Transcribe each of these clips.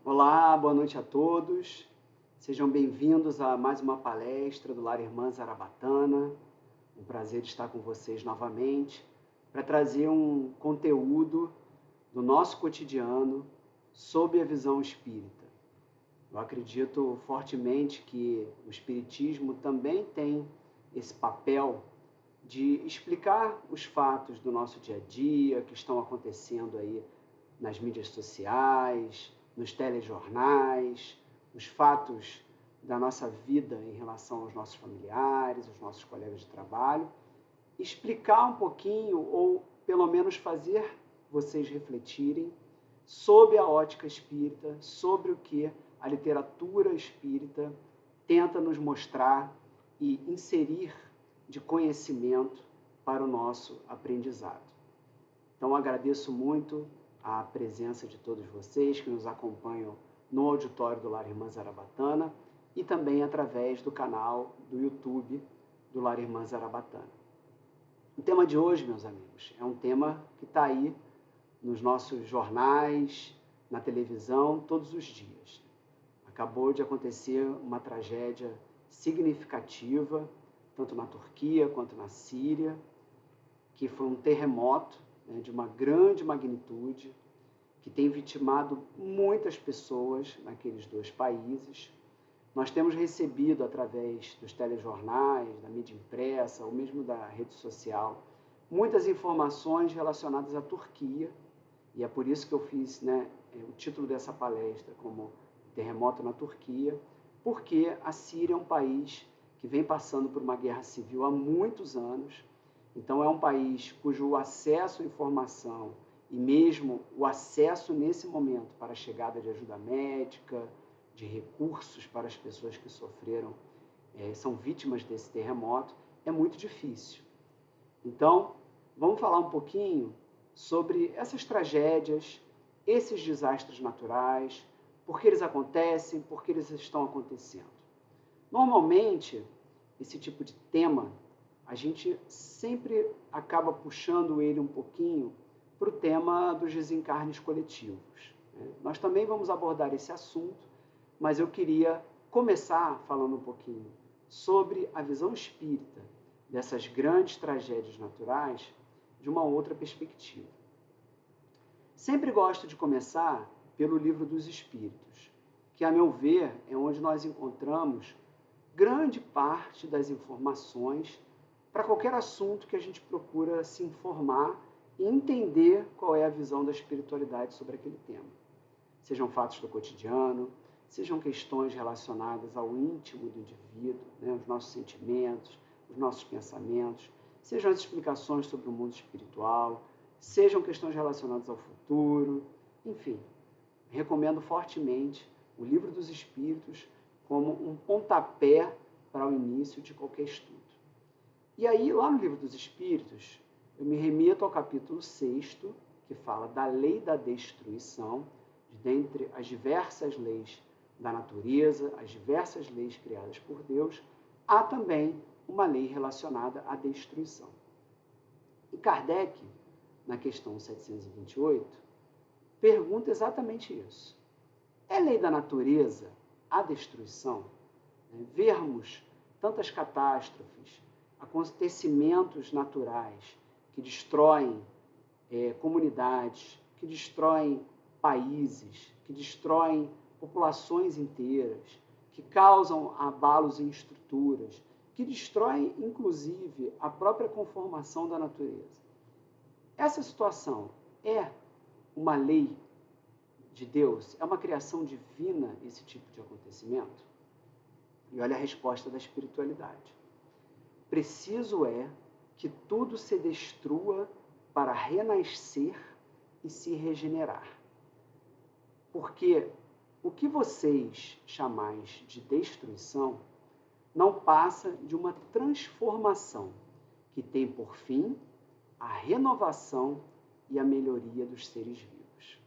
Olá, boa noite a todos. Sejam bem-vindos a mais uma palestra do Lar Irmã Zarabatana. Um prazer estar com vocês novamente para trazer um conteúdo do nosso cotidiano sob a visão espírita. Eu acredito fortemente que o espiritismo também tem esse papel de explicar os fatos do nosso dia a dia que estão acontecendo aí nas mídias sociais, nos telejornais, os fatos da nossa vida em relação aos nossos familiares, aos nossos colegas de trabalho, explicar um pouquinho ou pelo menos fazer vocês refletirem sob a ótica espírita, sobre o que a literatura espírita tenta nos mostrar e inserir de conhecimento para o nosso aprendizado. Então, agradeço muito a presença de todos vocês que nos acompanham no auditório do Lar Irmã Zarabatana e também através do canal do YouTube do Lar Irmã Zarabatana. O tema de hoje, meus amigos, é um tema que está aí nos nossos jornais, na televisão, todos os dias. Acabou de acontecer uma tragédia significativa, tanto na Turquia quanto na Síria, que foi um terremoto de uma grande magnitude, que tem vitimado muitas pessoas naqueles dois países. Nós temos recebido, através dos telejornais, da mídia impressa, ou mesmo da rede social, muitas informações relacionadas à Turquia, e é por isso que eu fiz o título dessa palestra como Terremoto na Turquia, porque a Síria é um país que vem passando por uma guerra civil há muitos anos. Então, é um país cujo acesso à informação e mesmo o acesso nesse momento para a chegada de ajuda médica, de recursos para as pessoas que sofreram, são vítimas desse terremoto, é muito difícil. Então, vamos falar um pouquinho sobre essas tragédias, esses desastres naturais, por que eles acontecem, por que eles estão acontecendo. Normalmente, esse tipo de tema, a gente sempre acaba puxando ele um pouquinho para o tema dos desencarnes coletivos. Nós também vamos abordar esse assunto, mas eu queria começar falando um pouquinho sobre a visão espírita dessas grandes tragédias naturais de uma outra perspectiva. Sempre gosto de começar pelo Livro dos Espíritos, que, a meu ver, é onde nós encontramos grande parte das informações para qualquer assunto que a gente procura se informar e entender qual é a visão da espiritualidade sobre aquele tema. Sejam fatos do cotidiano, sejam questões relacionadas ao íntimo do indivíduo, os nossos sentimentos, os nossos pensamentos, sejam as explicações sobre o mundo espiritual, sejam questões relacionadas ao futuro, enfim. Recomendo fortemente o Livro dos Espíritos como um pontapé para o início de qualquer estudo. E aí, lá no Livro dos Espíritos, eu me remeto ao capítulo 6º, que fala da lei da destruição, dentre as diversas leis da natureza, as diversas leis criadas por Deus, há também uma lei relacionada à destruição. E Kardec, na questão 728, pergunta exatamente isso. É lei da natureza a destruição? Vermos tantas catástrofes, acontecimentos naturais que destroem comunidades, que destroem países, que destroem populações inteiras, que causam abalos em estruturas, que destroem, inclusive, a própria conformação da natureza. Essa situação é uma lei de Deus? É uma criação divina esse tipo de acontecimento? E olha a resposta da espiritualidade. Preciso é que tudo se destrua para renascer e se regenerar. Porque o que vocês chamais de destruição não passa de uma transformação que tem por fim a renovação e a melhoria dos seres vivos.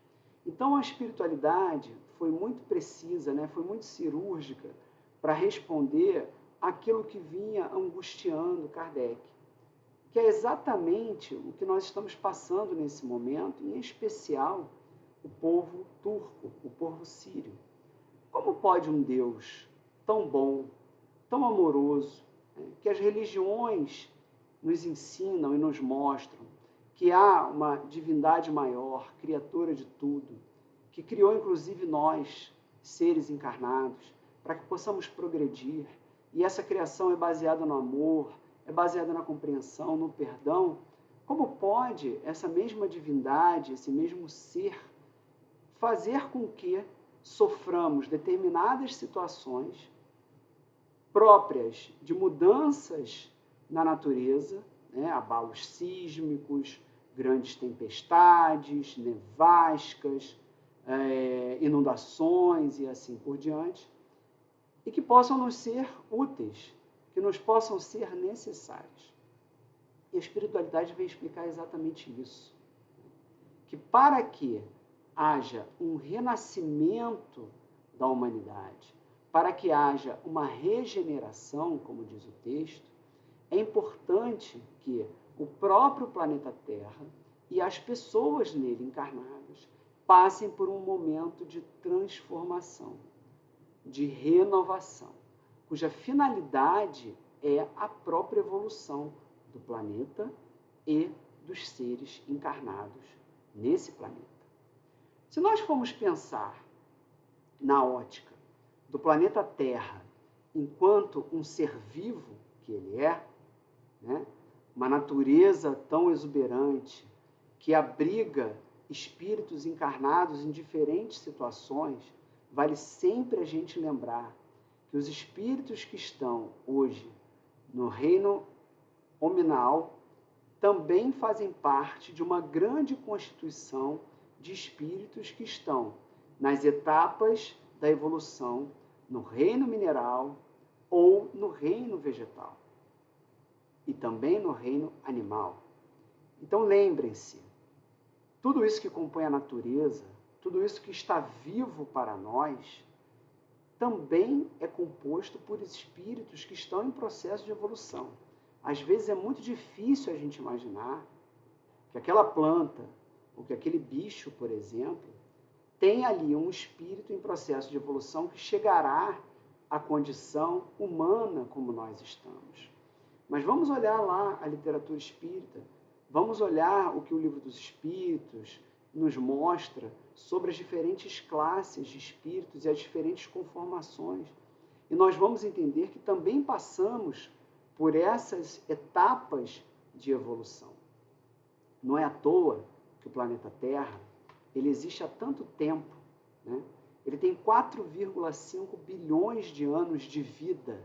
Então a espiritualidade foi muito precisa, foi muito cirúrgica para responder aquilo que vinha angustiando Kardec, que é exatamente o que nós estamos passando nesse momento, em especial o povo turco, o povo sírio. Como pode um Deus tão bom, tão amoroso, que as religiões nos ensinam e nos mostram que há uma divindade maior, criadora de tudo, que criou inclusive nós, seres encarnados, para que possamos progredir, e essa criação é baseada no amor, é baseada na compreensão, no perdão. Como pode essa mesma divindade, esse mesmo ser, fazer com que soframos determinadas situações próprias de mudanças na natureza, abalos sísmicos, grandes tempestades, nevascas, inundações e assim por diante, e que possam nos ser úteis, que nos possam ser necessários. E a espiritualidade vem explicar exatamente isso. Que para que haja um renascimento da humanidade, para que haja uma regeneração, como diz o texto, é importante que o próprio planeta Terra e as pessoas nele encarnadas passem por um momento de transformação, de renovação, cuja finalidade é a própria evolução do planeta e dos seres encarnados nesse planeta. Se nós formos pensar na ótica do planeta Terra enquanto um ser vivo que ele é, uma natureza tão exuberante que abriga espíritos encarnados em diferentes situações, vale sempre a gente lembrar que os espíritos que estão hoje no reino hominal também fazem parte de uma grande constituição de espíritos que estão nas etapas da evolução no reino mineral ou no reino vegetal e também no reino animal. Então lembrem-se, tudo isso que compõe a natureza, tudo isso que está vivo para nós, também é composto por espíritos que estão em processo de evolução. Às vezes é muito difícil a gente imaginar que aquela planta ou que aquele bicho, por exemplo, tem ali um espírito em processo de evolução que chegará à condição humana como nós estamos. Mas vamos olhar lá a literatura espírita, vamos olhar o que o Livro dos Espíritos nos mostra sobre as diferentes classes de espíritos e as diferentes conformações. E nós vamos entender que também passamos por essas etapas de evolução. Não é à toa que o planeta Terra ele existe há tanto tempo, Ele tem 4,5 bilhões de anos de vida.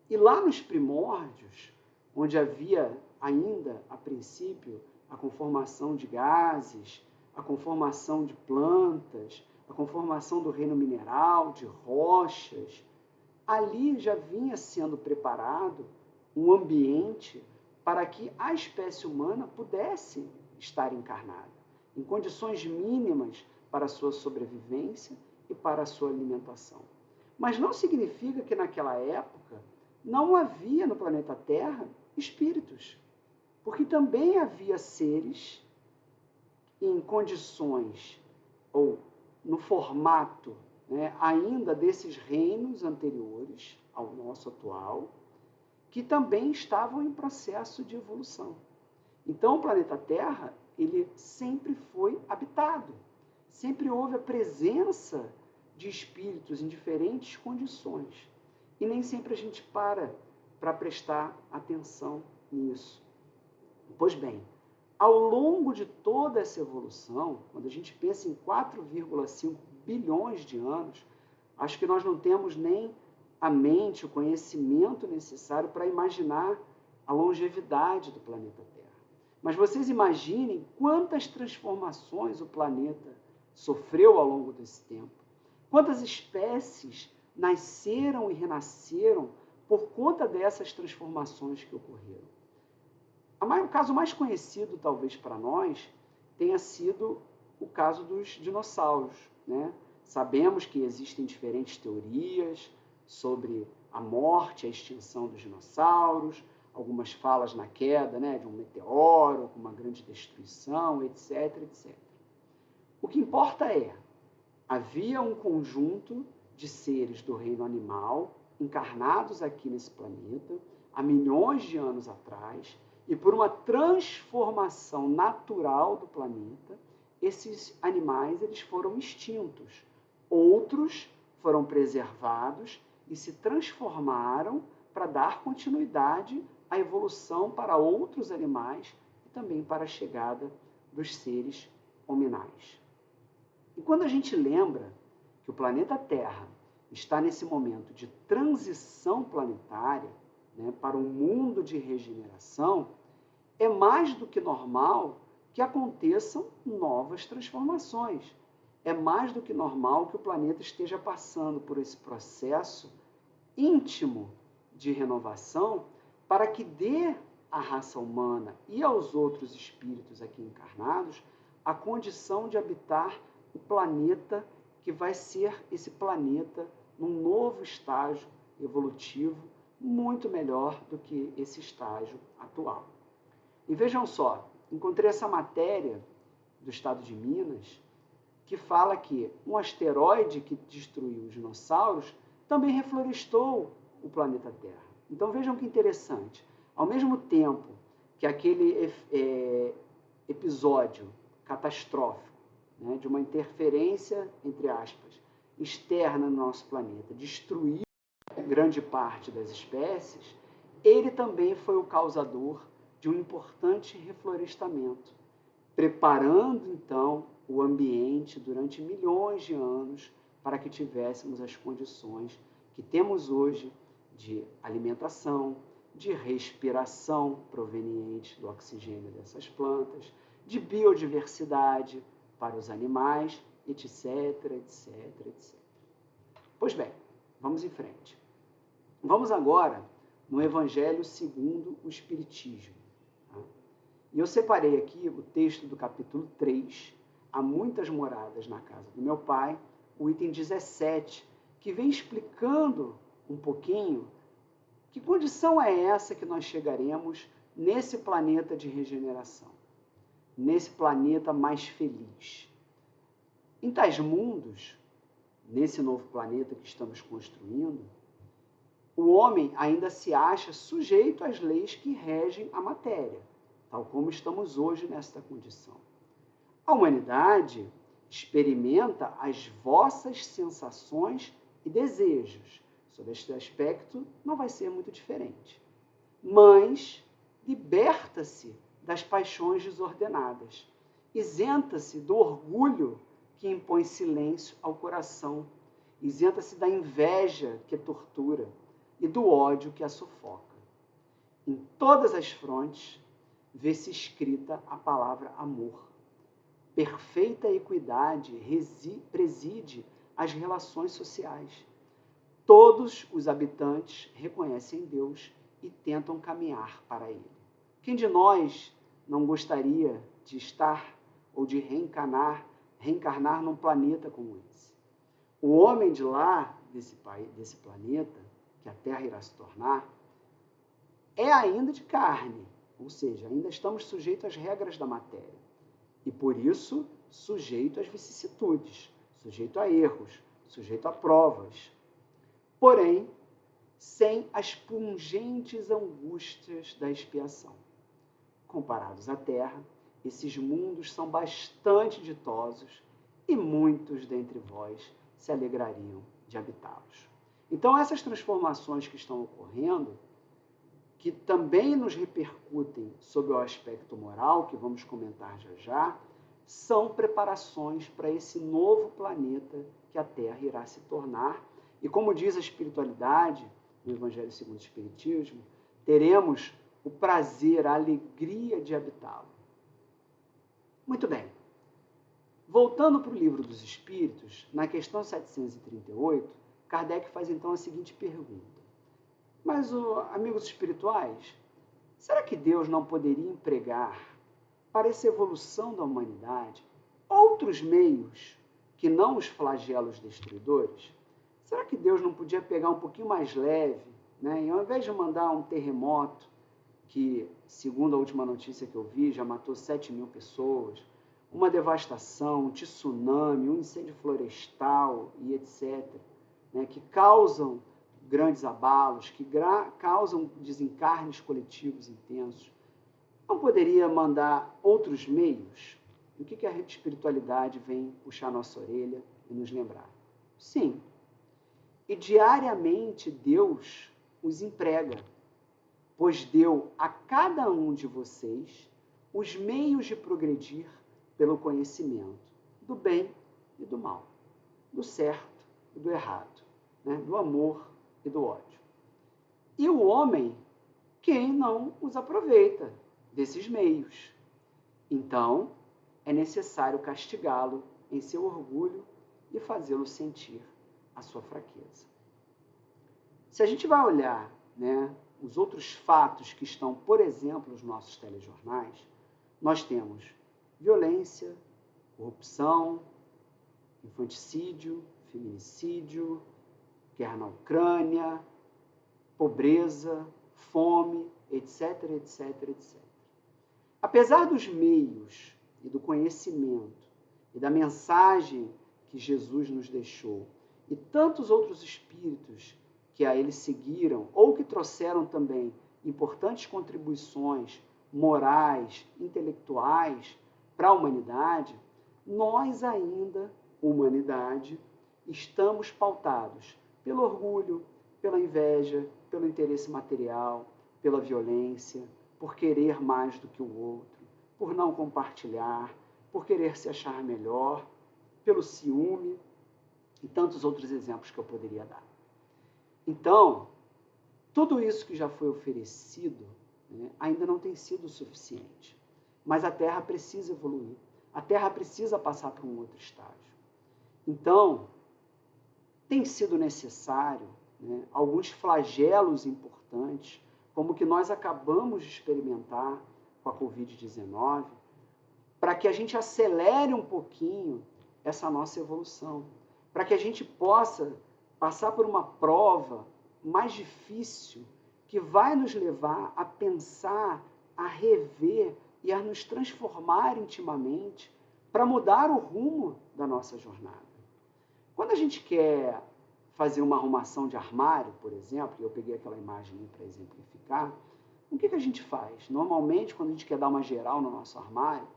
E lá nos primórdios, onde havia ainda, a princípio, a conformação de gases, a conformação de plantas, a conformação do reino mineral, de rochas, ali já vinha sendo preparado um ambiente para que a espécie humana pudesse estar encarnada, em condições mínimas para a sua sobrevivência e para a sua alimentação. Mas não significa que naquela época não havia no planeta Terra espíritos, porque também havia seres em condições ou no formato ainda desses reinos anteriores ao nosso atual, que também estavam em processo de evolução. Então, o planeta Terra, ele sempre foi habitado, sempre houve a presença de espíritos em diferentes condições. E nem sempre a gente para prestar atenção nisso. Pois bem, ao longo de toda essa evolução, quando a gente pensa em 4,5 bilhões de anos, acho que nós não temos nem a mente, o conhecimento necessário para imaginar a longevidade do planeta Terra. Mas vocês imaginem quantas transformações o planeta sofreu ao longo desse tempo. Quantas espécies nasceram e renasceram por conta dessas transformações que ocorreram. O caso mais conhecido, talvez, para nós, tenha sido o caso dos dinossauros. Sabemos que existem diferentes teorias sobre a morte, a extinção dos dinossauros, algumas falas na queda de um meteoro, com uma grande destruição, etc, etc. O que importa é, havia um conjunto de seres do reino animal encarnados aqui nesse planeta há milhões de anos atrás, e por uma transformação natural do planeta, esses animais eles foram extintos. Outros foram preservados e se transformaram para dar continuidade à evolução para outros animais e também para a chegada dos seres hominais. E quando a gente lembra que o planeta Terra está nesse momento de transição planetária, né, para um mundo de regeneração, é mais do que normal que aconteçam novas transformações. É mais do que normal que o planeta esteja passando por esse processo íntimo de renovação para que dê à raça humana e aos outros espíritos aqui encarnados a condição de habitar o planeta que vai ser esse planeta num novo estágio evolutivo muito melhor do que esse estágio atual. E vejam só, encontrei essa matéria do estado de Minas que fala que um asteroide que destruiu os dinossauros também reflorestou o planeta Terra. Então vejam que interessante. Ao mesmo tempo que aquele episódio catastrófico, né, de uma interferência, entre aspas, externa no nosso planeta, destruiu grande parte das espécies, ele também foi o causador de um importante reflorestamento, preparando então o ambiente durante milhões de anos para que tivéssemos as condições que temos hoje de alimentação, de respiração proveniente do oxigênio dessas plantas, de biodiversidade para os animais, etc, etc, etc. Pois bem, vamos em frente. Vamos agora no Evangelho segundo o Espiritismo. E eu separei aqui o texto do capítulo 3, Há muitas moradas na casa do meu pai, o item 17, que vem explicando um pouquinho que condição é essa que nós chegaremos nesse planeta de regeneração, nesse planeta mais feliz. Em tais mundos, nesse novo planeta que estamos construindo, o homem ainda se acha sujeito às leis que regem a matéria, tal como estamos hoje nesta condição. A humanidade experimenta as vossas sensações e desejos. Sob este aspecto, não vai ser muito diferente. Mas liberta-se das paixões desordenadas, isenta-se do orgulho que impõe silêncio ao coração, isenta-se da inveja que tortura e do ódio que a sufoca. Em todas as frontes, vê-se escrita a palavra amor. Perfeita equidade preside as relações sociais. Todos os habitantes reconhecem Deus e tentam caminhar para Ele. Quem de nós não gostaria de estar ou de reencarnar num planeta como esse? O homem de lá, desse planeta, que a Terra irá se tornar, é ainda de carne, ou seja, ainda estamos sujeitos às regras da matéria. E por isso, sujeito às vicissitudes, sujeito a erros, sujeito a provas. Porém, sem as pungentes angústias da expiação. Comparados à Terra, esses mundos são bastante ditosos e muitos dentre vós se alegrariam de habitá-los. Então, essas transformações que estão ocorrendo, que também nos repercutem sobre o aspecto moral, que vamos comentar já já, são preparações para esse novo planeta que a Terra irá se tornar. E como diz a espiritualidade, no Evangelho segundo o Espiritismo, teremos o prazer, a alegria de habitá-lo. Muito bem. Voltando para o Livro dos Espíritos, na questão 738, Kardec faz então a seguinte pergunta. Mas, amigos espirituais, será que Deus não poderia empregar para essa evolução da humanidade outros meios que não os flagelos destruidores? Será que Deus não podia pegar um pouquinho mais leve, né? E ao invés de mandar um terremoto, que, segundo a última notícia que eu vi, já matou 7.000 pessoas, uma devastação, um tsunami, um incêndio florestal e etc., né, que causam grandes abalos, que causam desencarnes coletivos intensos, não poderia mandar outros meios? O que a espiritualidade vem puxar nossa orelha e nos lembrar? Sim. E diariamente Deus os emprega, pois deu a cada um de vocês os meios de progredir pelo conhecimento do bem e do mal, do certo e do errado, né? Do amor e do ódio. E o homem, quem não os aproveita desses meios? Então, é necessário castigá-lo em seu orgulho e fazê-lo sentir a sua fraqueza. Se a gente vai olhar, né, os outros fatos que estão, por exemplo, nos nossos telejornais, nós temos violência, corrupção, infanticídio, feminicídio, guerra na Ucrânia, pobreza, fome, etc, etc, etc. Apesar dos meios e do conhecimento e da mensagem que Jesus nos deixou e tantos outros espíritos que a ele seguiram ou que trouxeram também importantes contribuições morais, intelectuais para a humanidade, nós ainda, humanidade, estamos pautados pelo orgulho, pela inveja, pelo interesse material, pela violência, por querer mais do que o outro, por não compartilhar, por querer se achar melhor, pelo ciúme e tantos outros exemplos que eu poderia dar. Então, tudo isso que já foi oferecido, né, ainda não tem sido o suficiente. Mas a Terra precisa evoluir. A Terra precisa passar para um outro estágio. Então, tem sido necessário, né, alguns flagelos importantes, como o que nós acabamos de experimentar com a Covid-19, para que a gente acelere um pouquinho essa nossa evolução, para que a gente possa passar por uma prova mais difícil, que vai nos levar a pensar, a rever e a nos transformar intimamente para mudar o rumo da nossa jornada. Quando a gente quer fazer uma arrumação de armário, por exemplo, e eu peguei aquela imagem para exemplificar, o que a gente faz? Normalmente, quando a gente quer dar uma geral no nosso armário,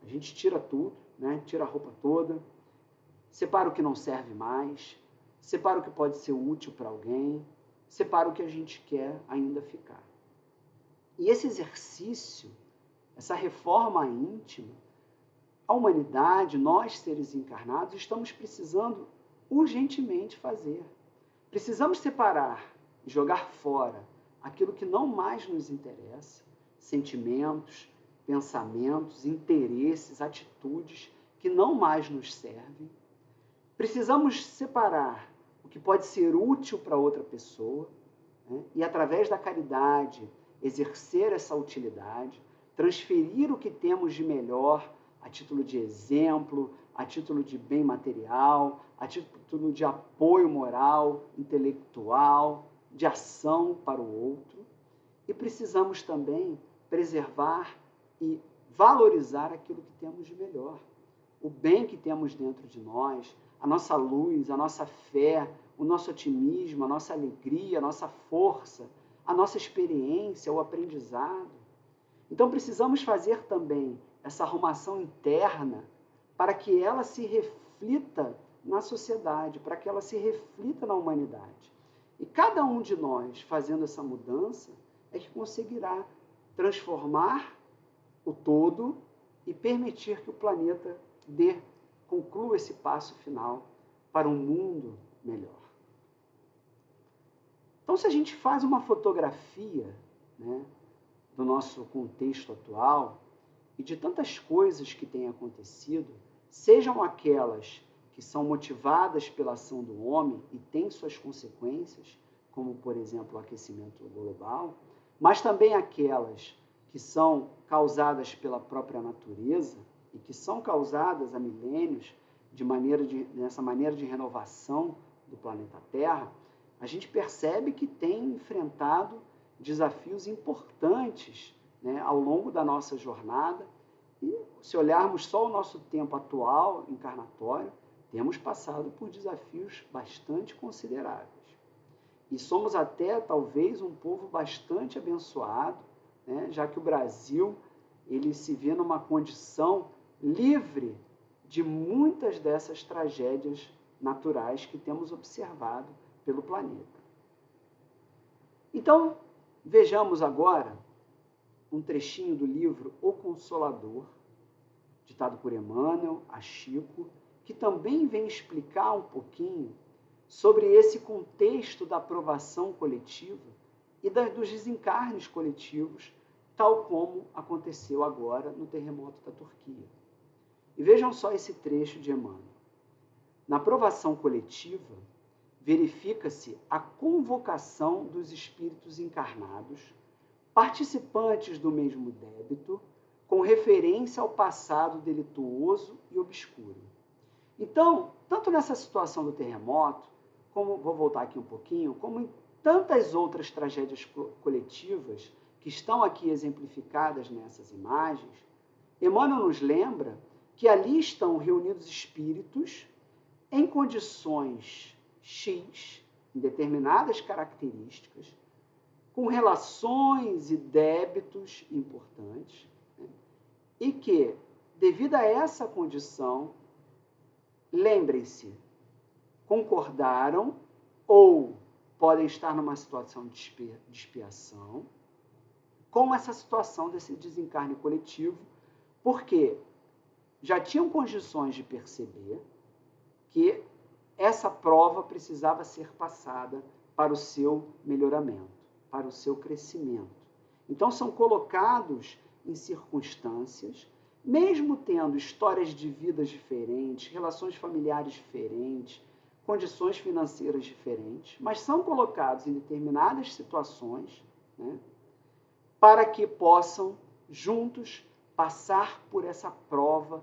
a gente tira tudo, né? Tira a roupa toda, separa o que não serve mais, separa o que pode ser útil para alguém, separa o que a gente quer ainda ficar. E esse exercício, essa reforma íntima, a humanidade, nós seres encarnados, estamos precisando urgentemente fazer. Precisamos separar e jogar fora aquilo que não mais nos interessa, sentimentos, pensamentos, interesses, atitudes que não mais nos servem. Precisamos separar o que pode ser útil para outra pessoa, né? E, através da caridade, exercer essa utilidade, transferir o que temos de melhor a título de exemplo, a título de bem material, a título de apoio moral, intelectual, de ação para o outro. E precisamos também preservar e valorizar aquilo que temos de melhor, o bem que temos dentro de nós, a nossa luz, a nossa fé, o nosso otimismo, a nossa alegria, a nossa força, a nossa experiência, o aprendizado. Então precisamos fazer também essa arrumação interna para que ela se reflita na sociedade, para que ela se reflita na humanidade. E cada um de nós fazendo essa mudança é que conseguirá transformar o todo e permitir que o planeta conclua esse passo final para um mundo melhor. Então, se a gente faz uma fotografia, né, do nosso contexto atual e de tantas coisas que têm acontecido, sejam aquelas que são motivadas pela ação do homem e têm suas consequências, como, por exemplo, o aquecimento global, mas também aquelas que são causadas pela própria natureza e que são causadas há milênios nessa maneira de renovação do planeta Terra, a gente percebe que tem enfrentado desafios importantes, né, ao longo da nossa jornada E se olharmos só o nosso tempo atual, encarnatório, temos passado por desafios bastante consideráveis. E somos até, talvez, um povo bastante abençoado, né? Já que o Brasil ele se vê numa condição livre de muitas dessas tragédias naturais que temos observado pelo planeta. Então, vejamos agora um trechinho do livro O Consolador, ditado por Emmanuel a Chico, que também vem explicar um pouquinho sobre esse contexto da aprovação coletiva e dos desencarnes coletivos, tal como aconteceu agora no terremoto da Turquia. E vejam só esse trecho de Emmanuel. Na aprovação coletiva, verifica-se a convocação dos espíritos encarnados, participantes do mesmo débito, com referência ao passado delituoso e obscuro. Então, tanto nessa situação do terremoto, como, vou voltar aqui um pouquinho, como em tantas outras tragédias coletivas que estão aqui exemplificadas nessas imagens, Emmanuel nos lembra que ali estão reunidos espíritos em condições X, em determinadas características, com relações e débitos importantes, né? E que, devido a essa condição, lembrem-se, concordaram ou podem estar numa situação de expiação com essa situação desse desencarne coletivo, porque já tinham condições de perceber que essa prova precisava ser passada para o seu melhoramento, para o seu crescimento. Então, são colocados em circunstâncias, mesmo tendo histórias de vidas diferentes, relações familiares diferentes, condições financeiras diferentes, mas são colocados em determinadas situações, né, para que possam, juntos, passar por essa prova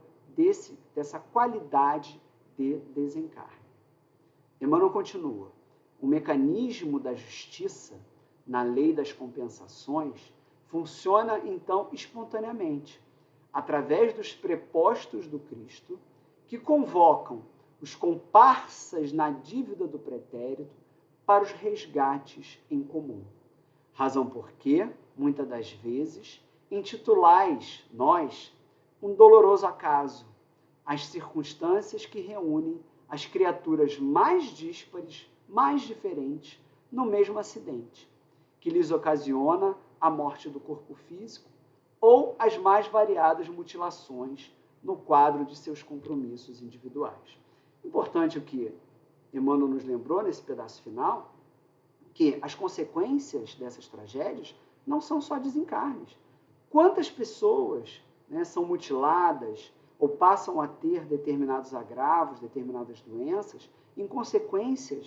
dessa qualidade de desencarne. Emmanuel continua: o mecanismo da justiça, na lei das compensações, funciona, então, espontaneamente, através dos prepostos do Cristo, que convocam os comparsas na dívida do pretérito para os resgates em comum. Razão porque, muitas das vezes, intitulais nós um doloroso acaso, as circunstâncias que reúnem as criaturas mais díspares, mais diferentes, no mesmo acidente, que lhes ocasiona a morte do corpo físico ou as mais variadas mutilações no quadro de seus compromissos individuais. Importante o que Emmanuel nos lembrou nesse pedaço final, que as consequências dessas tragédias não são só desencarnes. Quantas pessoas, né, são mutiladas ou passam a ter determinados agravos, determinadas doenças, em consequência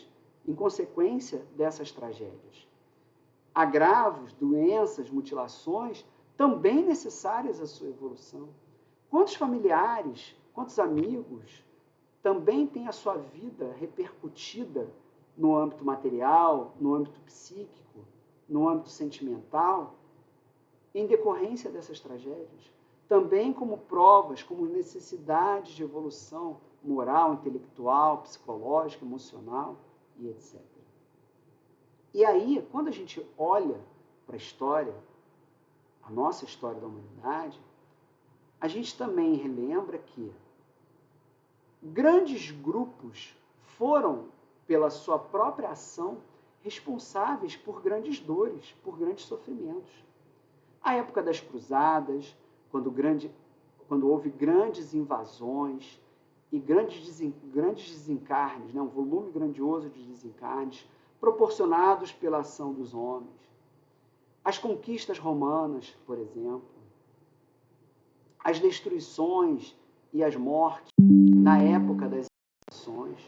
dessas tragédias. Agravos, doenças, mutilações, também necessárias à sua evolução. Quantos familiares, quantos amigos também têm a sua vida repercutida no âmbito material, no âmbito psíquico, no âmbito sentimental, em decorrência dessas tragédias? Também como provas, como necessidades de evolução moral, intelectual, psicológica, emocional e etc. E aí, quando a gente olha para a história, a nossa história da humanidade, a gente também relembra que grandes grupos foram, pela sua própria ação, responsáveis por grandes dores, por grandes sofrimentos. A época das cruzadas, quando houve grandes invasões e grandes desencarnes, né, um volume grandioso de desencarnes, proporcionados pela ação dos homens. As conquistas romanas, por exemplo, as destruições e as mortes na época das invasões,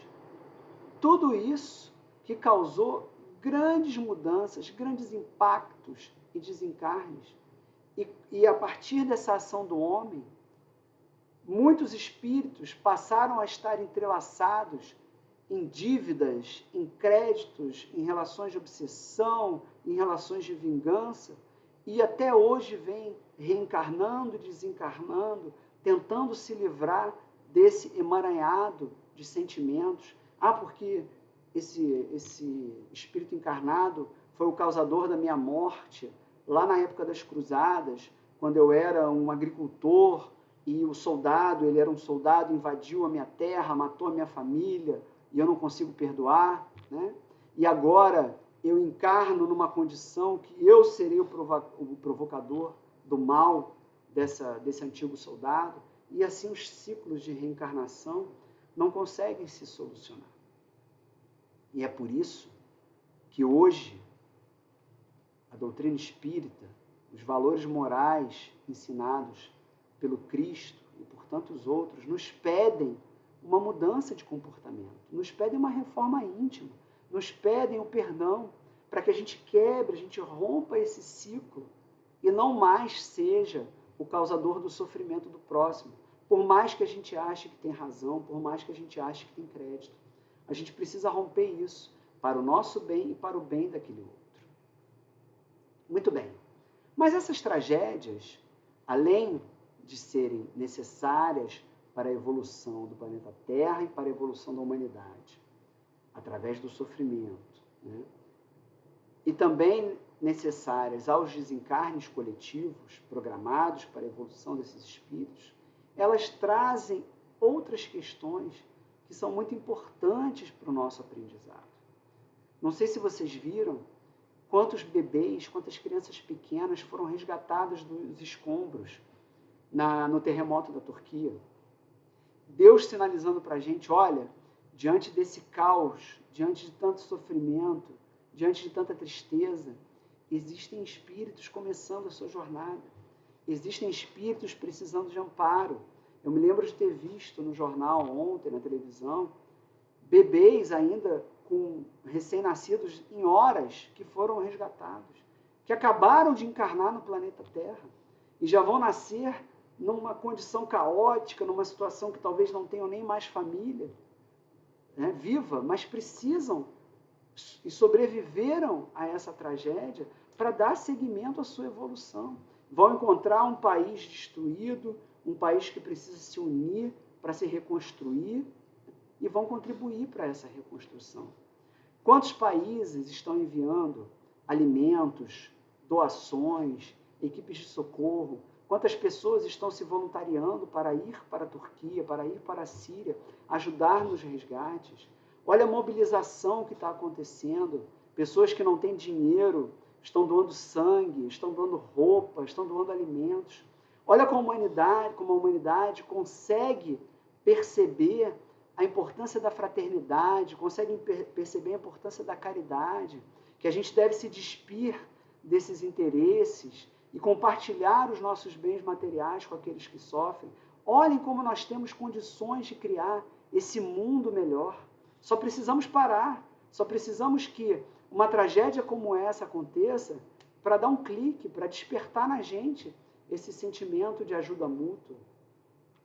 tudo isso que causou grandes mudanças, grandes impactos e desencarnes. E a partir dessa ação do homem, muitos espíritos passaram a estar entrelaçados em dívidas, em créditos, em relações de obsessão, em relações de vingança, e até hoje vem reencarnando e desencarnando, tentando se livrar desse emaranhado de sentimentos. Porque esse espírito encarnado foi o causador da minha morte lá na época das cruzadas, quando eu era um agricultor e o soldado, ele era um soldado, invadiu a minha terra, matou a minha família e eu não consigo perdoar, né? E agora eu encarno numa condição que eu serei o provocador do mal desse antigo soldado, e assim os ciclos de reencarnação não conseguem se solucionar. E é por isso que hoje a doutrina espírita, os valores morais ensinados pelo Cristo e por tantos outros, nos pedem uma mudança de comportamento, nos pedem uma reforma íntima, nos pedem o perdão, para que a gente quebre, a gente rompa esse ciclo e não mais seja o causador do sofrimento do próximo, por mais que a gente ache que tem razão, por mais que a gente ache que tem crédito. A gente precisa romper isso para o nosso bem e para o bem daquele outro. Muito bem. Mas essas tragédias, além de serem necessárias para a evolução do planeta Terra e para a evolução da humanidade, através do sofrimento, né? E também necessárias aos desencarnes coletivos programados para a evolução desses espíritos, elas trazem outras questões que são muito importantes para o nosso aprendizado. Não sei se vocês viram quantos bebês, quantas crianças pequenas foram resgatadas dos escombros no terremoto da Turquia. Deus sinalizando para a gente, olha, diante desse caos, diante de tanto sofrimento, diante de tanta tristeza, existem espíritos começando a sua jornada. Existem espíritos precisando de amparo. Eu me lembro de ter visto no jornal ontem, na televisão, bebês ainda com recém-nascidos em horas que foram resgatados, que acabaram de encarnar no planeta Terra e já vão nascer numa condição caótica, numa situação que talvez não tenham nem mais família, né, viva, mas precisam e sobreviveram a essa tragédia para dar seguimento à sua evolução. Vão encontrar um país destruído, um país que precisa se unir para se reconstruir e vão contribuir para essa reconstrução. Quantos países estão enviando alimentos, doações, equipes de socorro? Quantas pessoas estão se voluntariando para ir para a Turquia, para ir para a Síria, ajudar nos resgates? Olha a mobilização que está acontecendo. Pessoas que não têm dinheiro estão doando sangue, estão doando roupa, estão doando alimentos. Olha como a humanidade consegue perceber a importância da fraternidade, consegue perceber a importância da caridade, que a gente deve se despir desses interesses e compartilhar os nossos bens materiais com aqueles que sofrem. Olhem como nós temos condições de criar esse mundo melhor. Só precisamos parar, só precisamos que uma tragédia como essa aconteça para dar um clique, para despertar na gente esse sentimento de ajuda mútua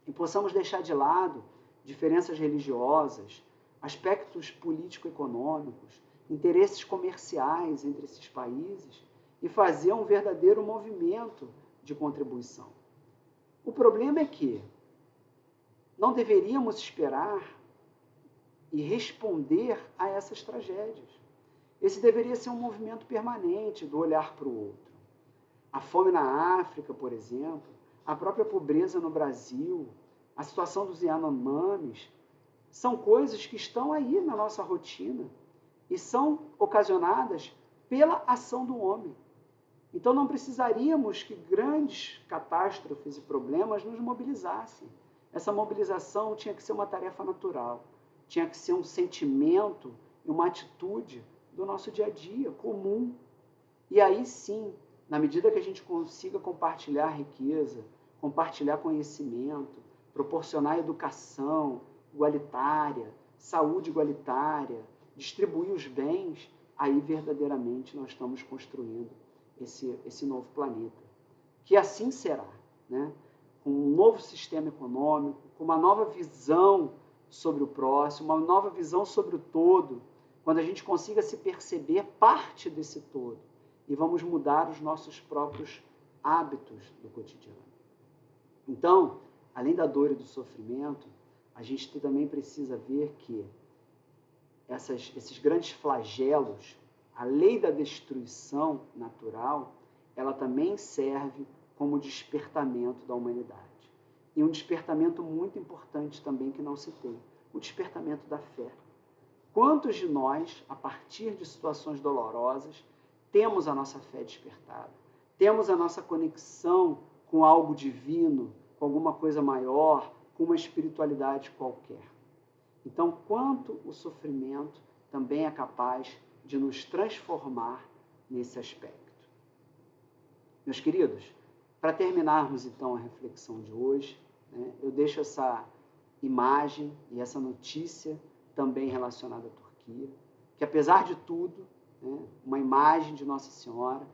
e possamos deixar de lado diferenças religiosas, aspectos político-econômicos, interesses comerciais entre esses países e fazer um verdadeiro movimento de contribuição. O problema é que não deveríamos esperar e responder a essas tragédias. Esse deveria ser um movimento permanente do olhar para o outro. A fome na África, por exemplo, a própria pobreza no Brasil, a situação dos Yanomamis, são coisas que estão aí na nossa rotina e são ocasionadas pela ação do homem. Então não precisaríamos que grandes catástrofes e problemas nos mobilizassem. Essa mobilização tinha que ser uma tarefa natural, tinha que ser um sentimento e uma atitude do nosso dia a dia, comum. E aí sim, na medida que a gente consiga compartilhar riqueza, compartilhar conhecimento, proporcionar educação igualitária, saúde igualitária, distribuir os bens, aí verdadeiramente nós estamos construindo esse novo planeta. Que assim será, né? Com um novo sistema econômico, com uma nova visão sobre o próximo, uma nova visão sobre o todo, quando a gente consiga se perceber parte desse todo e vamos mudar os nossos próprios hábitos do cotidiano. Então, além da dor e do sofrimento, a gente também precisa ver que esses grandes flagelos, a lei da destruição natural, ela também serve como despertamento da humanidade. E um despertamento muito importante também que não citei, o despertamento da fé. Quantos de nós, a partir de situações dolorosas, temos a nossa fé despertada? Temos a nossa conexão com algo divino, com alguma coisa maior, com uma espiritualidade qualquer. Então, quanto o sofrimento também é capaz de nos transformar nesse aspecto. Meus queridos, para terminarmos então a reflexão de hoje, eu deixo essa imagem e essa notícia também relacionada à Turquia, que apesar de tudo, uma imagem de Nossa Senhora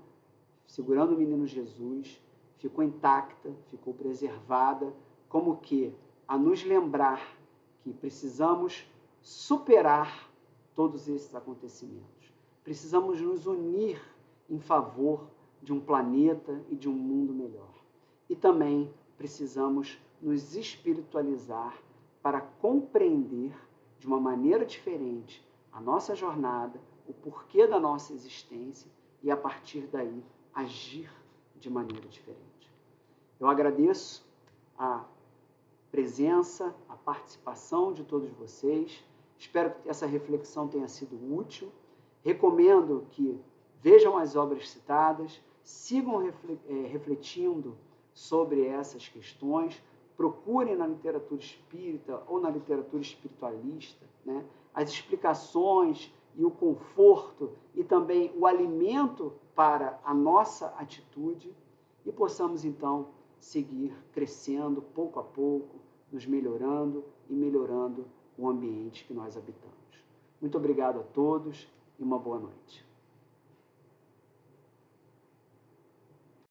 segurando o menino Jesus ficou intacta, ficou preservada, como que a nos lembrar que precisamos superar todos esses acontecimentos. Precisamos nos unir em favor de um planeta e de um mundo melhor. E também precisamos nos espiritualizar para compreender de uma maneira diferente a nossa jornada, o porquê da nossa existência e, a partir daí, agir de maneira diferente. Eu agradeço a presença, a participação de todos vocês. Espero que essa reflexão tenha sido útil. Recomendo que vejam as obras citadas, sigam refletindo sobre essas questões, procurem na literatura espírita ou na literatura espiritualista, as explicações e o conforto e também o alimento para a nossa atitude e possamos então seguir crescendo pouco a pouco, nos melhorando e melhorando o ambiente que nós habitamos. Muito obrigado a todos e uma boa noite.